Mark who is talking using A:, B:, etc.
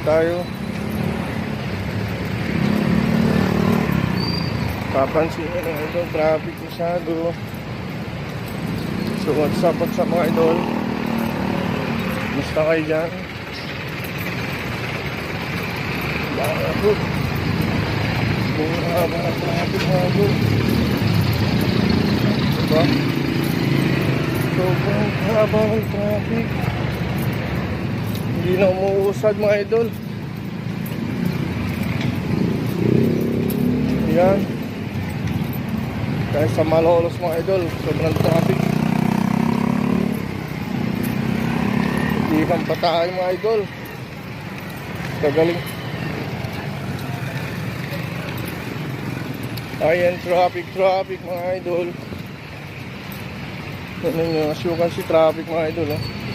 A: tayo. Papansin nyo na ito, traffic masyado. So what's up mga idol? Musta kayo dyan? Bakit? Kung haba ang traffic mga idol. Diba? Sobrang haba ang traffic. Hindi na umuusad mga idol. Yan. Kahit sa Malolos mga idol, sobrang traffic. Hindi kang patay mga idol. Kagaling. Ayan, traffic mga idol. Ano yung asyukan si traffic mga idol, oh.